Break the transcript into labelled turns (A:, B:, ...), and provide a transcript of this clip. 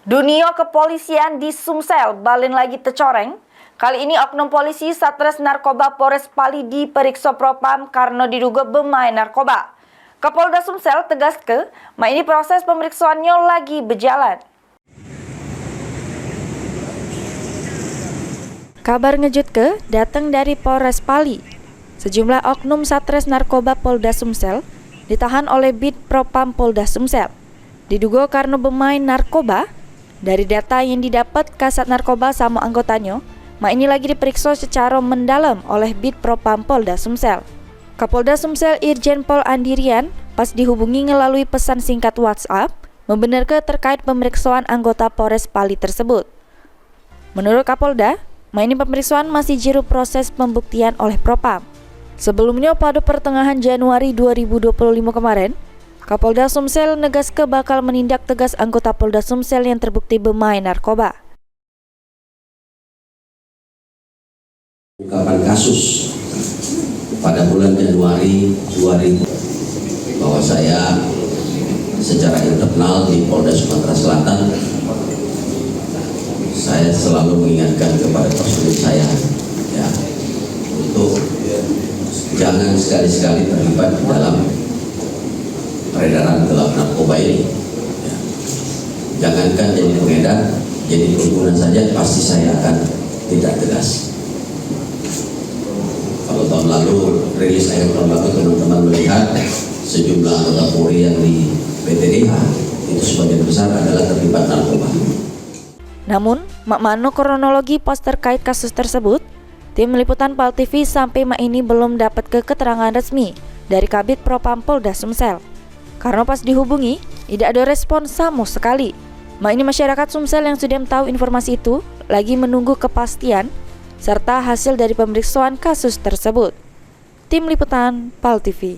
A: Dunia kepolisian di Sumsel balen lagi tercoreng. Kali ini oknum polisi Satres Narkoba Polres Pali diperiksa Propam karena diduga bermain narkoba. Kapolda Sumsel tegas ini proses pemeriksaannya lagi berjalan. Kabar ngejut datang dari Polres Pali. Sejumlah oknum Satres Narkoba Polda Sumsel ditahan oleh Bid Propam Polda Sumsel. Diduga karena bermain narkoba. Dari data yang didapat Kasat Narkoba sama anggotanya, ini lagi diperiksa secara mendalam oleh Bid Propam Polda Sumsel. Kapolda Sumsel Irjen Pol Andirian pas dihubungi melalui pesan singkat WhatsApp, membenarkan terkait pemeriksaan anggota Polres Pali tersebut. Menurut Kapolda, ini pemeriksaan masih jiru proses pembuktian oleh Propam. Sebelumnya pada pertengahan Januari 2025 kemarin, Kapolda Sumsel negas bakal menindak tegas anggota Polda Sumsel yang terbukti bermain narkoba.
B: Ungkapan kasus pada bulan Januari 2000 bahwa saya secara internal di Polda Sumatera Selatan, saya selalu mengingatkan kepada personil saya untuk jangan sekali-sekali terlibat dalam peredaran gelap narkoba ini. Jangankan jadi pengedar, jadi pengguna saja pasti saya akan tidak tegas. Kalau tahun lalu, rilis akhir tahun lalu teman-teman melihat sejumlah anggota Polri yang di PTDH itu sebagian besar adalah terlibat narkoba.
A: Namun, mano kronologi pas terkait kasus tersebut, tim liputan PAL TV sampai ini belum dapat keterangan resmi dari Kabid Propam Polda Sumsel. Karena pas dihubungi, tidak ada respon sama sekali. Ini masyarakat Sumsel yang sudah tahu informasi itu lagi menunggu kepastian serta hasil dari pemeriksaan kasus tersebut. Tim liputan PAL TV.